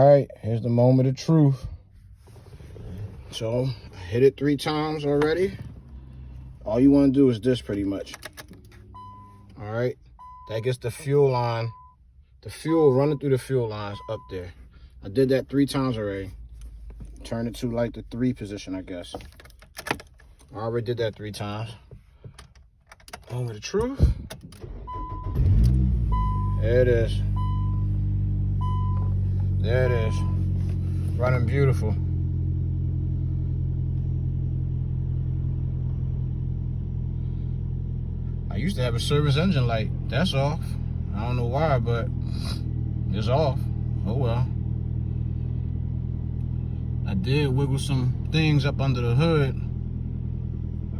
All right, here's the moment of truth. So, I hit it 3 times already. All you want to do is this pretty much. All right, that gets the fuel line, the fuel running through the fuel lines up there. I did that 3 times already. Turn it to like the 3 position, I guess. I already did that 3 times. Moment of truth. There it is. There it is. Running beautiful. I used to have a service engine light. That's off. I don't know why, but it's off. Oh well. I did wiggle some things up under the hood.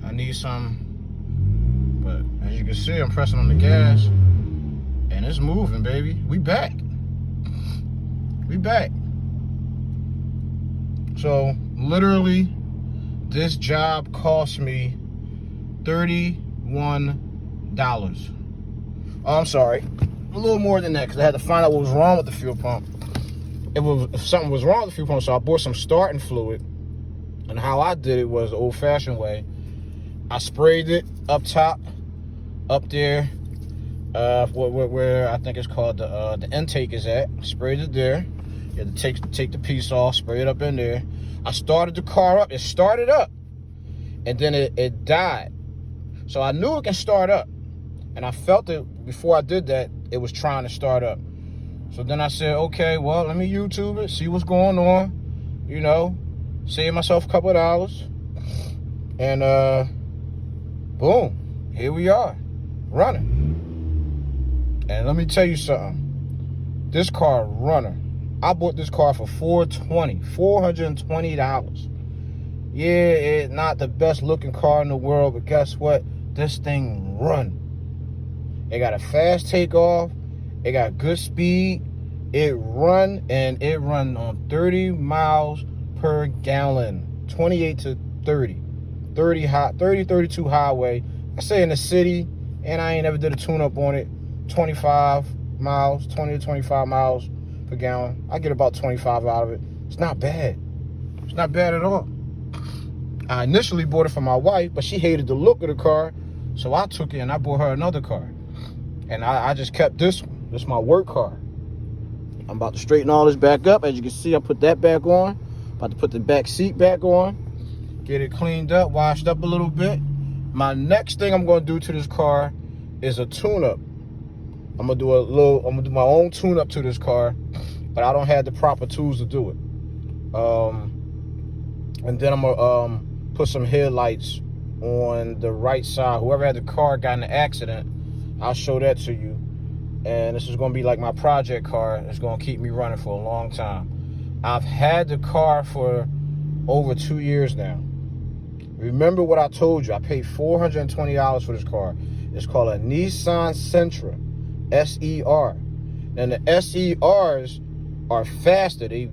I need some, but as you can see, I'm pressing on the gas and it's moving, baby. We back. We back. So literally, this job cost me $31. Oh, I'm sorry, a little more than that, because I had to find out what was wrong with the fuel pump. If something was wrong with the fuel pump, so I bought some starting fluid. And how I did it was the old-fashioned way. I sprayed it up top, up there, where I think it's called the intake is at. Sprayed it there. You had to take the piece off, spray it up in there. I started the car up. It started up, and then it died. So I knew it can start up, and I felt it before I did that. It was trying to start up. So then I said, okay, well, let me YouTube it, see what's going on, you know, save myself a couple of dollars. And boom, here we are, running. And let me tell you something. This car running. I bought this car for $420. Yeah, it's not the best looking car in the world, but guess what? This thing run. It got a fast takeoff. It got good speed. It run, and it run on 30 miles per gallon. 28 to 30. 32 highway. I say in the city, and I ain't never did a tune-up on it. 25 miles, 20 to 25 miles per gallon. I get about 25 out of it. It's not bad. It's not bad at all. I initially bought it for my wife, but she hated the look of the car, so I took it and I bought her another car. And I just kept this one. This is my work car. I'm about to straighten all this back up. As you can see, I put that back on. About to put the back seat back on. Get it cleaned up, washed up a little bit. My next thing I'm going to do to this car is a tune-up. I'm gonna do my own tune-up to this car, but I don't have the proper tools to do it. And then I'm gonna put some headlights on the right side. Whoever had the car got in an accident, I'll show that to you. And this is gonna be like my project car. It's gonna keep me running for a long time. I've had the car for over 2 years now. Remember what I told you. I paid $420 for this car. It's called a Nissan Sentra, SER. And the SERs are faster. They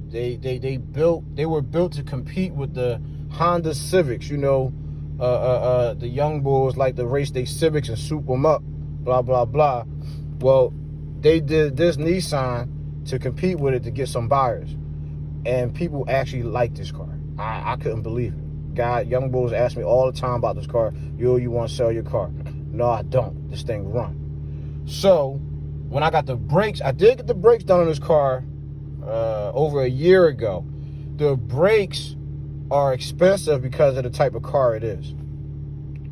were built to compete with the Honda Civics. You know, the young bulls like to race their Civics and soup them up, blah blah blah. Well, they did this Nissan to compete with it to get some buyers, and people actually like this car. I couldn't believe it. Young bulls ask me all the time about this car. Yo, you want to sell your car? No, I don't. This thing run. So when I got the brakes, I did get the brakes done on this car over a year ago. The brakes are expensive because of the type of car it is.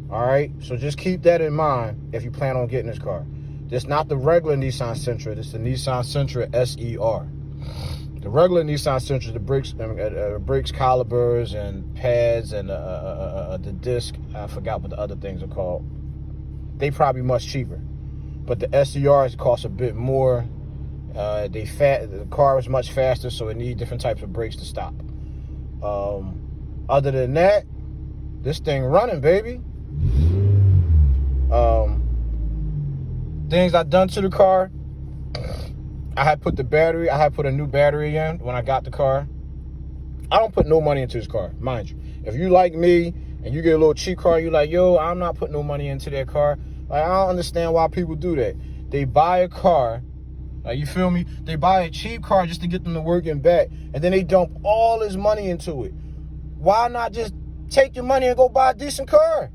All right, so just keep that in mind if you plan on getting this car. This is not the regular Nissan Sentra. This is the Nissan Sentra SER. The regular Nissan Sentra, the brakes calipers and pads and the disc, I forgot what the other things are called. They probably much cheaper. But the SERs cost a bit more. The car is much faster, so it needs different types of brakes to stop. Other than that, this thing running, baby. Things I've done to the car. I had put a new battery in when I got the car. I don't put no money into this car, mind you. If you like me and you get a little cheap car, you like, yo, I'm not putting no money into that car. Like, I don't understand why people do that. They buy a car Like, you feel me? They buy a cheap car just to get them to work and back, and then they dump all this money into it. Why not just take your money and go buy a decent car?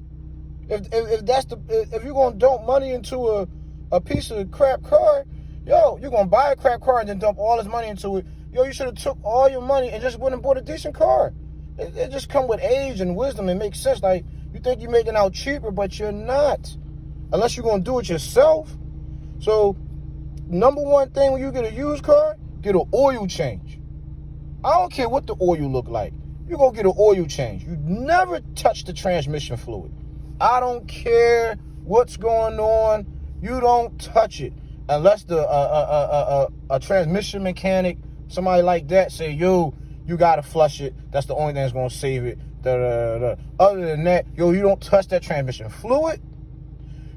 If you're gonna dump money into a piece of crap car, yo, you're gonna buy a crap car and then dump all this money into it. Yo, you should have took all your money and just went and bought a decent car. It just come with age and wisdom. It makes sense. Like, you think you're making out cheaper, but you're not, unless you're gonna do it yourself. So, number one thing when you get a used car, get an oil change. I don't care what the oil look like. You go get an oil change. You never touch the transmission fluid. I don't care what's going on. You don't touch it unless a transmission mechanic, somebody like that, say, yo, you gotta flush it. That's the only thing that's gonna save it. Other than that, yo, you don't touch that transmission fluid.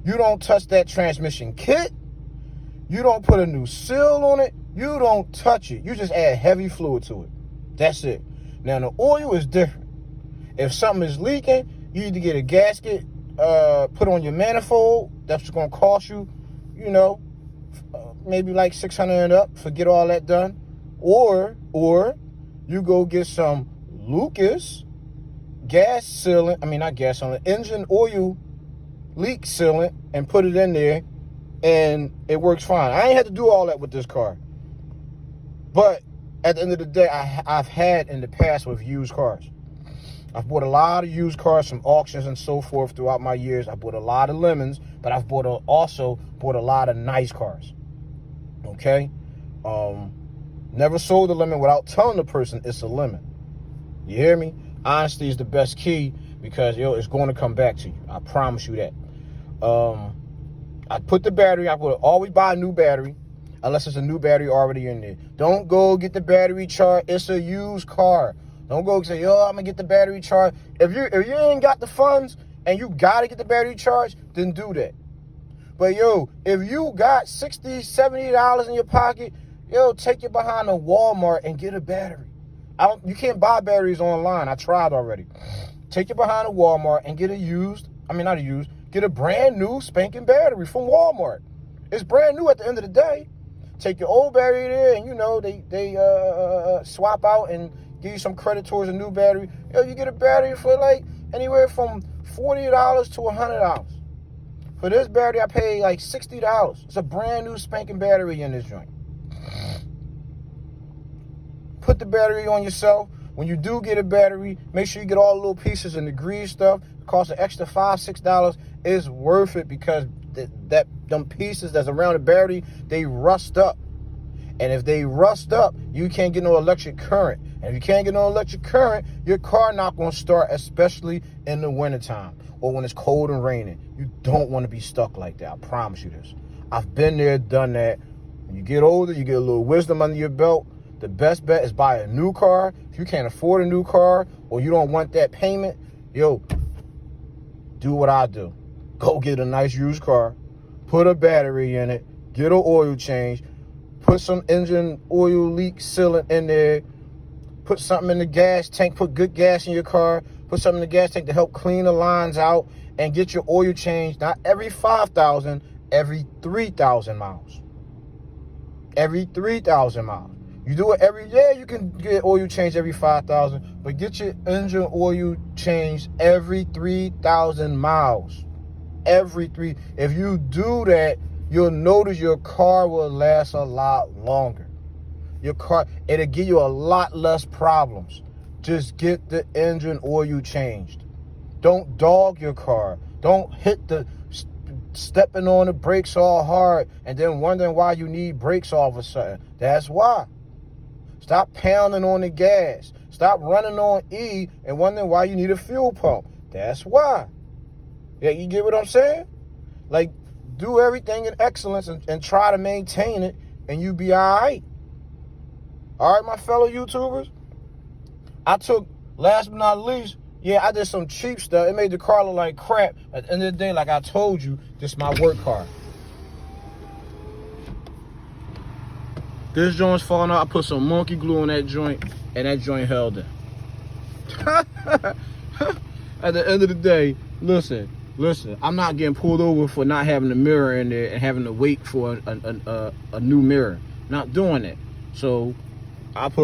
You don't touch that transmission kit. You don't put a new seal on it. You don't touch it. You just add heavy fluid to it. That's it. Now, the oil is different. If something is leaking, you need to get a gasket, put on your manifold. That's going to cost you, maybe like $600 and up. Forget all that done. Or you go get some Lucas gas sealant. I mean, not gas sealant, engine oil leak sealant, and put it in there, and it works fine. I ain't had to do all that with this car. But at the end of the day, I've had in the past with used cars. I've bought a lot of used cars from auctions and so forth throughout my years. I bought a lot of lemons, but I've also bought a lot of nice cars. Okay? Never sold a lemon without telling the person it's a lemon. You hear me? Honesty is the best key, because, it's going to come back to you. I promise you that. I put the battery, I would always buy a new battery, unless it's a new battery already in there. Don't go get the battery charged. It's a used car. Don't go say, yo, I'm going to get the battery charged. If you ain't got the funds and you got to get the battery charged, then do that. But, if you got $60, $70 in your pocket, take it behind a Walmart and get a battery. You can't buy batteries online. I tried already. Take it behind a Walmart and get get a brand new spanking battery from Walmart. It's brand new at the end of the day. Take your old battery there, and they swap out and give you some credit towards a new battery. You get a battery for like anywhere from $40 to $100. For this battery, I paid like $60. It's a brand new spanking battery in this joint. Put the battery on yourself. When you do get a battery, make sure you get all the little pieces and the grease stuff. It costs an extra $5, $6. It's worth it, because them pieces that's around the battery, they rust up. And if they rust up, you can't get no electric current. And if you can't get no electric current, your car not going to start, especially in the wintertime or when it's cold and raining. You don't want to be stuck like that. I promise you this. I've been there, done that. When you get older, you get a little wisdom under your belt. The best bet is buy a new car. If you can't afford a new car or you don't want that payment, do what I do. Go get a nice used car, put a battery in it, get an oil change, put some engine oil leak sealant in there, put something in the gas tank, put good gas in your car, put something in the gas tank to help clean the lines out, and get your oil changed, not every 5,000, every 3,000 miles. Every 3,000 miles. You do it every day, you can get oil changed every 5,000, but get your engine oil changed every 3,000 miles. If you do that, you'll notice your car will last a lot longer. It'll give you a lot less problems. Just get the engine oil changed. Don't dog your car. Don't hit stepping on the brakes all hard and then wondering why you need brakes all of a sudden. That's why. Stop pounding on the gas. Stop running on E and wondering why you need a fuel pump. That's why. Yeah, you get what I'm saying? Like, do everything in excellence and try to maintain it, and you be all right. All right, my fellow YouTubers? Last but not least, I did some cheap stuff. It made the car look like crap. At the end of the day, like I told you, this is my work car. This joint's falling out. I put some monkey glue on that joint, and that joint held it. At the end of the day, listen, Listen, I'm not getting pulled over for not having a mirror in there and having to wait for a new mirror. Not doing it. So I put